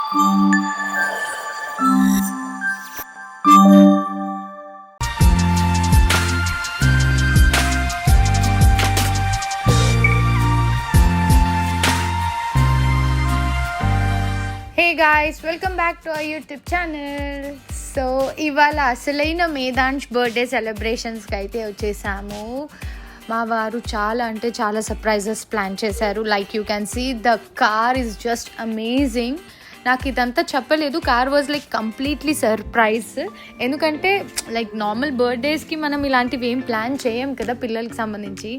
Hey guys, welcome back to our YouTube channel. So ఇవాళ అసలైన Medhansh birthday సెలబ్రేషన్స్కి అయితే వచ్చేసాము. మా వారు చాలా అంటే చాలా సర్ప్రైజెస్ ప్లాన్ చేశారు. Like you can see the car is just amazing. నాకు ఇదంతా చెప్పలేదు. Car was like completely surprise. ఎందుకంటే లైక్ నార్మల్ బర్త్డేస్కి మనం ఇలాంటివి ఏం ప్లాన్ చేయం కదా పిల్లలకి సంబంధించి.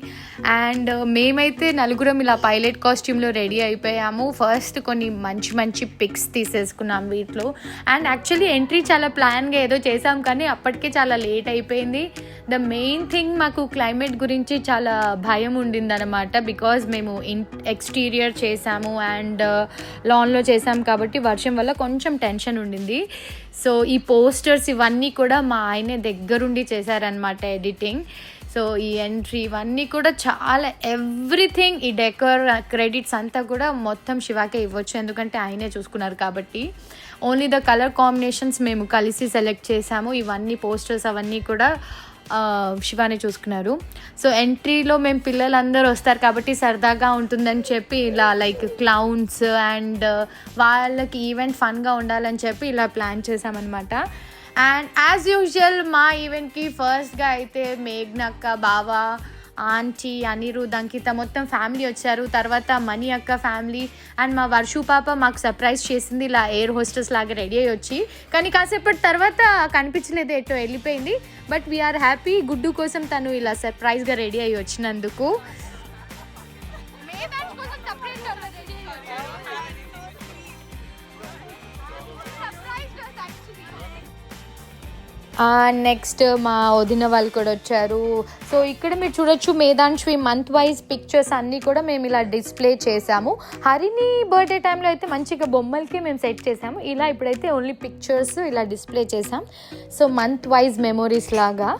అండ్ మేమైతే నలుగురం ఇలా పైలట్ కాస్ట్యూమ్లో రెడీ అయిపోయాము. ఫస్ట్ కొన్ని మంచి మంచి పిక్స్ తీసేసుకున్నాం వీటిలో. అండ్ యాక్చువల్లీ ఎంట్రీ చాలా ప్లాన్గా ఏదో చేసాం, కానీ అప్పటికే చాలా లేట్ అయిపోయింది. ద మెయిన్ థింగ్, మాకు క్లైమేట్ గురించి చాలా భయం ఉండిందనమాట. బికాజ్ మేము ఎక్స్టీరియర్ చేసాము అండ్ లాన్లో చేసాం కాబట్టి వర్షం వల్ల కొంచెం టెన్షన్ ఉండింది. సో ఈ పోస్టర్స్ ఇవన్నీ కూడా మా ఆయనే దగ్గరుండి చేశారనమాట ఎడిటింగ్. సో ఈ ఎంట్రీ ఇవన్నీ కూడా చాలా ఎవ్రీథింగ్, ఈ డెకర్ క్రెడిట్స్ అంతా కూడా మొత్తం శివాకే ఇవ్వచ్చు, ఎందుకంటే ఆయనే చూసుకున్నారు కాబట్టి. ఓన్లీ ద కలర్ కాంబినేషన్స్ మేము కలిసి సెలెక్ట్ చేసాము. ఇవన్నీ పోస్టర్స్ అవన్నీ కూడా శివానే చూసుకున్నారు. సో ఎంట్రీలో మేము పిల్లలందరూ వస్తారు కాబట్టి సరదాగా ఉంటుందని చెప్పి ఇలా లైక్ క్లౌన్స్ అండ్ వాళ్ళకి ఈవెంట్ ఫన్గా ఉండాలని చెప్పి ఇలా ప్లాన్ చేసామన్నమాట. అండ్ యాజ్ యూజువల్ మా ఈవెంట్కి ఫస్ట్గా అయితే మేఘ్నక్క, బావ, ఆంటీ, అనిరుద్, అంకిత మొత్తం ఫ్యామిలీ వచ్చారు. తర్వాత మణి అక్క ఫ్యామిలీ అండ్ మా వర్షు పాప మాకు సర్ప్రైజ్ చేసింది ఇలా ఎయిర్ హోస్టెస్ లాగా రెడీ అయ్యి వచ్చి. కానీ కాసేపటి తర్వాత కనిపించలేదు, ఎటో వెళ్ళిపోయింది. బట్ వీఆర్ హ్యాపీ, గుడ్డు కోసం తను ఇలా సర్ప్రైజ్గా రెడీ అయ్యి వచ్చినందుకు. నెక్స్ట్ మా వదిన వాళ్ళు కూడా వచ్చారు. సో ఇక్కడ మీరు చూడొచ్చు మేధాంశ్వి మంత్ వైజ్ పిక్చర్స్ అన్నీ కూడా మేము ఇలా డిస్ప్లే చేసాము. హరిని బర్త్డే టైంలో అయితే మంచిగా బొమ్మలకి మేము సెట్ చేసాము. ఇలా ఇప్పుడైతే ఓన్లీ పిక్చర్స్ ఇలా డిస్ప్లే చేసాం. సో మంత్ వైజ్ మెమోరీస్ లాగా.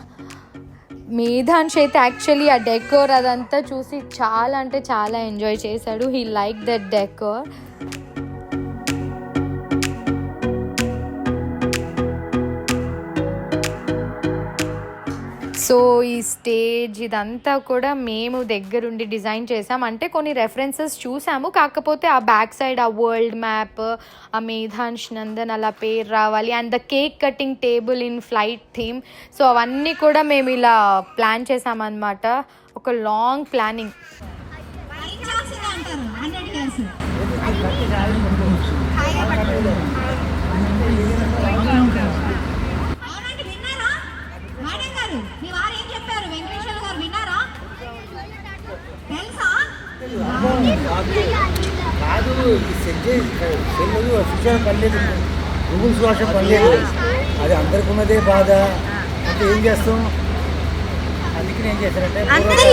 మేధాంష్ అయితే యాక్చువల్లీ ఆ డెకోర్ అదంతా చూసి చాలా అంటే చాలా ఎంజాయ్ చేశాడు. He like that decor. So ఈ స్టేజ్ ఇదంతా కూడా మేము దగ్గరుండి డిజైన్ చేసాం. అంటే కొన్ని రెఫరెన్సెస్ చూసాము, కాకపోతే ఆ బ్యాక్ సైడ్ ఆ వరల్డ్ మ్యాప్, ఆ మేధాంష్ నందన్ అలా పేరు రావాలి and the cake cutting table in flight theme. So అవన్నీ కూడా మేము ఇలా ప్లాన్ చేసామన్నమాట. ఒక లాంగ్ ప్లానింగ్. కాదు, ఈ సెల్ అఫీషియల్ పనిలేదు, గూగుల్ శ్వాస పనిలేదు. అది అందరికి ఉన్నదే బాధ. అంటే ఏం చేస్తాం, అందుకని ఏం చేస్తారంటే అందరి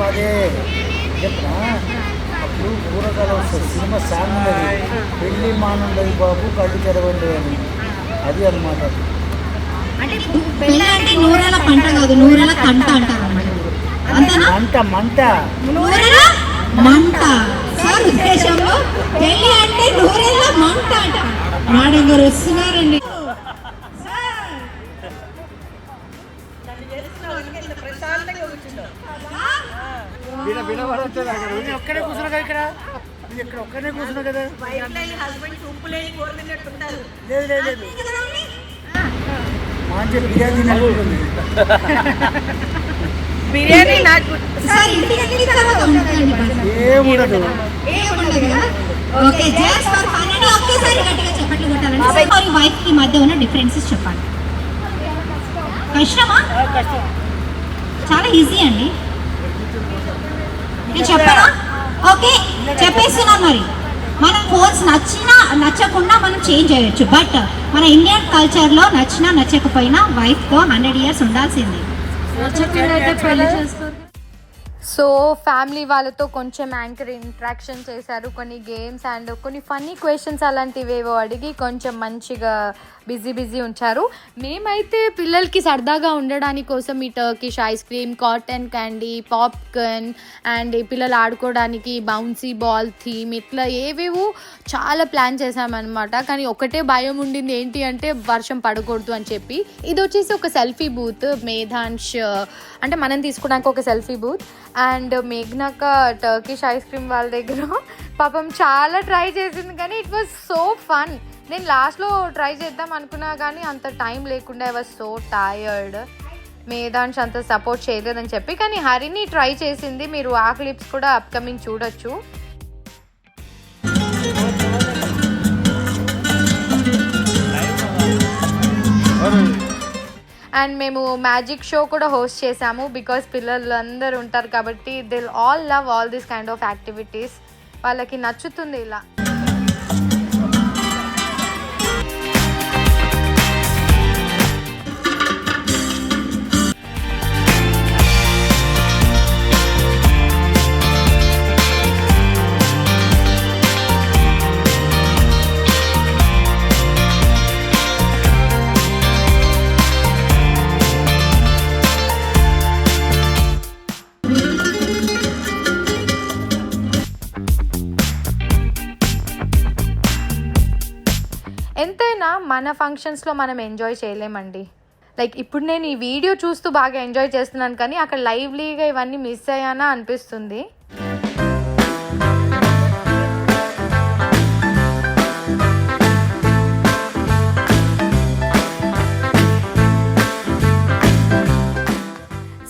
బాధే చెప్పనా. అప్పుడు పూర్వకాలం వస్తుంది సినిమా సాంగ్ ఉన్నది, పెళ్ళి మానుండదు బాబు కళ్ళు తెరవండి అని. అది అన్నమాట. మంట మంట మంట సార్ ఉద్దేశంలో పెళ్లి అంటే నూరేళ్ళ మంట అంట. మేడం గారు వస్తున్నారండి. ఒక్కడే కూర్చున్నా కదా, ఇక్కడ ఇక్కడ ఒక్కడే కూర్చున్నా కదా. లేదు లేదు లేదు, మంచి బిర్యానీ నడుపుతుంది. బిర్యానీ నాకు ఏముండదు. వైఫ్ కి మధ్య ఉన్న డిఫరెన్సెస్ చెప్పండి. కష్టమా? చాలా ఈజీ అండి. నేను చెప్పనా? ఓకే చెప్పేస్తున్నాను. మరి మనం ఫోన్స్ నచ్చినా నచ్చకుండా మనం చేంజ్ చేయొచ్చు. బట్ మన ఇండియన్ కల్చర్లో నచ్చినా నచ్చకపోయినా వైఫ్తో 100 years ఉండాల్సింది. సో ఫ్యామిలీ వాళ్ళతో కొంచెం యాంకర్ ఇంట్రాక్షన్ చేశారు, కొన్ని గేమ్స్ అండ్ కొన్ని ఫన్నీ క్వశ్చన్స్ అలాంటివి ఏవో అడిగి కొంచెం మంచిగా బిజీ ఉంచారు. మేమైతే పిల్లలకి సరదాగా ఉండడానికి కోసం ఈ Turkish ice cream, cotton candy, popcorn and పిల్లలు ఆడుకోవడానికి బౌన్సీ బాల్ థీమ్ ఇట్లా ఏవేవో చాలా ప్లాన్ చేసామన్నమాట. కానీ ఒకటే భయం ఉండింది, ఏంటి అంటే వర్షం పడకూడదు అని చెప్పి. ఇది వచ్చేసి ఒక సెల్ఫీ బూత్, మేధాంష్ అంటే మనం తీసుకోవడానికి ఒక సెల్ఫీ బూత్. అండ్ మేఘ్నాక టర్కిష్ ఐస్ క్రీమ్ వాళ్ళ దగ్గర పాపం చాలా ట్రై చేసింది, కానీ ఇట్ వాజ్ సో ఫన్. నేను లాస్ట్లో ట్రై చేద్దాం అనుకున్నా కానీ అంత టైం లేకుండా I was so tired. Medhansh అంత సపోర్ట్ చేయలేదని చెప్పి, కానీ హరిని ట్రై చేసింది. మీరు ఆ క్లిప్స్ కూడా అప్కమింగ్ చూడొచ్చు. అండ్ మేము మ్యాజిక్ షో కూడా హోస్ట్ చేసాము, బికాస్ పిల్లలు అందరూ ఉంటారు కాబట్టి they all love all this kind of activities. వాళ్ళకి నచ్చుతుంది ఇలా. ఎంతైనా మన ఫంక్షన్స్లో మనం ఎంజాయ్ చేయలేమండి. లైక్ ఇప్పుడు నేను ఈ వీడియో చూస్తూ బాగా ఎంజాయ్ చేస్తున్నాను, కానీ అక్కడ లైవ్లీగా ఇవన్నీ మిస్ అయ్యానా అనిపిస్తుంది.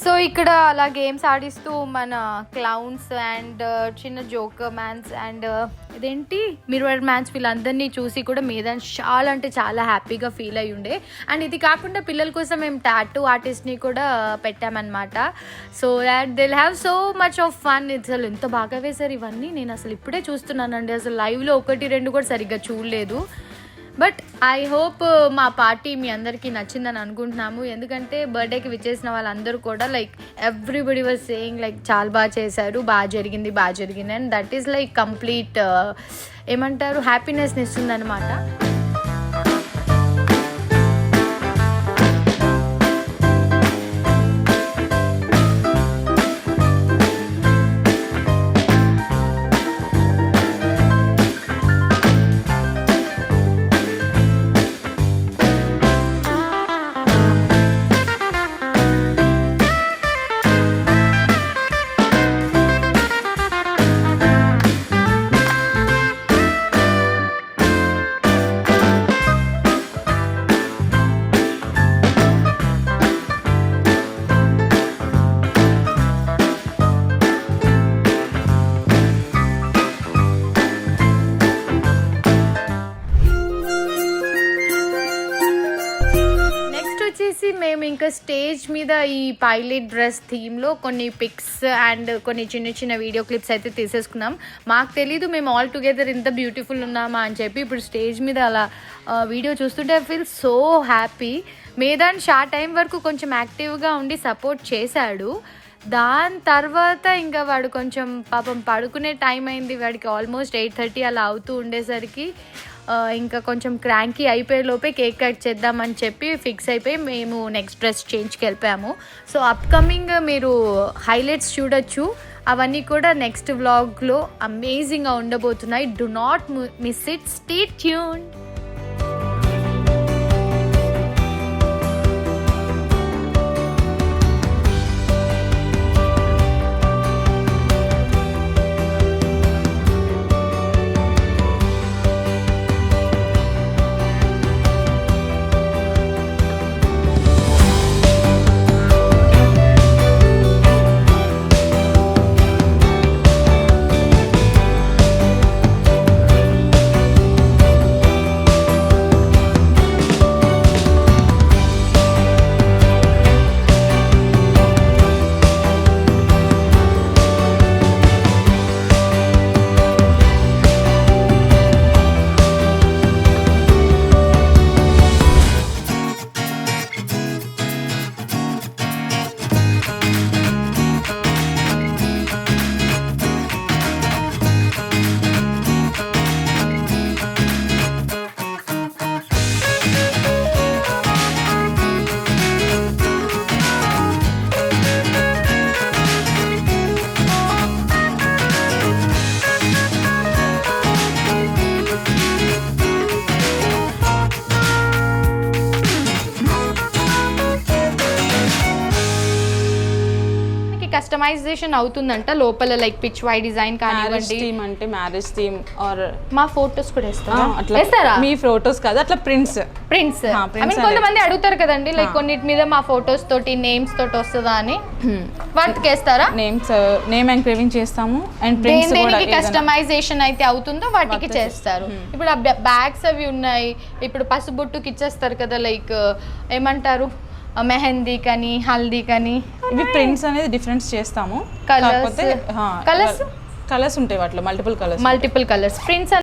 సో ఇక్కడ అలా గేమ్స్ ఆడిస్తూ మన క్లౌన్స్ అండ్ చిన్న జోకర్ మ్యాన్స్ అండ్ ఇదేంటి మిర్రర్ మ్యాన్స్ వీళ్ళందరినీ చూసి కూడా మేధాంష్ చాలా అంటే చాలా హ్యాపీగా ఫీల్ అయ్యి ఉండే. అండ్ ఇది కాకుండా పిల్లల కోసం మేము టాటూ ఆర్టిస్ట్ని కూడా పెట్టామన్నమాట. So that'll have so much of fun. అసలు ఎంత బాగా వేశారు ఇవన్నీ, నేను అసలు ఇప్పుడే చూస్తున్నానండి. అసలు లైవ్లో 1-2 కూడా సరిగ్గా చూడలేదు. బట్ ఐ హోప్ మా పార్టీ మీ అందరికీ నచ్చిందని అనుకుంటున్నాము. ఎందుకంటే బర్త్డేకి విచ్చేసిన వాళ్ళందరూ కూడా like everybody was saying like చాలా బాగా చేశారు, బాగా జరిగింది and that is like complete ఏమంటారు హ్యాపీనెస్ని ఇస్తుంది అనమాట. మేము ఇంకా స్టేజ్ మీద ఈ పైలట్ డ్రెస్ థీమ్లో కొన్ని పిక్స్ అండ్ కొన్ని చిన్న వీడియో క్లిప్స్ అయితే తీసేసుకున్నాం. మాకు తెలీదు మేము ఆల్ టుగెదర్ ఇంత బ్యూటిఫుల్ ఉన్నామా అని చెప్పి. ఇప్పుడు స్టేజ్ మీద అలా వీడియో చూస్తుంటే I feel so happy. Medhansh ఆ టైం వరకు కొంచెం యాక్టివ్గా ఉండి సపోర్ట్ చేశాడు. దాని తర్వాత ఇంకా వాడు కొంచెం పాపం పడుకునే టైం అయింది, వాడికి ఆల్మోస్ట్ 8:30 అలా అవుతూ ఉండేసరికి ఇంకా కొంచెం క్రాంకీ అయిపోయే లోపే కేక్ కట్ చేద్దామని చెప్పి ఫిక్స్ అయిపోయి మేము నెక్స్ట్ డ్రెస్ చేంజ్కి వెళ్ళిపోయాము. సో అప్కమింగ్ మీరు హైలైట్స్ చూడొచ్చు, అవన్నీ కూడా నెక్స్ట్ వ్లాగ్లో అమేజింగ్గా ఉండబోతున్నాయి. Do not miss it, stay tune. Customization అవుతుందంట లోపల, లైక్ పిచ్ వై డిజైన్ కానివ్వండి. థీమ్ అంటే మ్యారేజ్ థీమ్ ఆర్ మా ఫోటోస్ కూడా అట్లా వేస్తారా? మీ ఫోటోస్ కాదు, అట్లా ప్రింట్స్ ప్రింట్స్. కొంతమంది అడుగుతారు కదండి, లైక్ కొన్నిటి మీద మా ఫోటోస్ తోటి నేమ్స్ తోటి వస్తుందా అని, వాటికి వేస్తారా? నేమ్ ఎంక్రేవింగ్ చేస్తాము అండ్ ప్రింట్స్ కూడా దేనికి కస్టమైజేషన్ అయితే అవుతుందో వాటికి చేస్తారు. ఇప్పుడు ఆ బ్యాగ్స్ అవి ఉన్నాయి, ఇప్పుడు పసుబొట్టుకి ఇచ్చేస్తారు కదా, లైక్ ఏమంటారు మెహందీ కానీ హల్దీ కానీ, ఇవి ప్రింట్స్ అనేది డిఫరెన్స్ చేస్తాము. కలర్స్ కలర్స్ ఉంటాయి వాటిలో, మల్టిపుల్ కలర్స్ ప్రింట్స్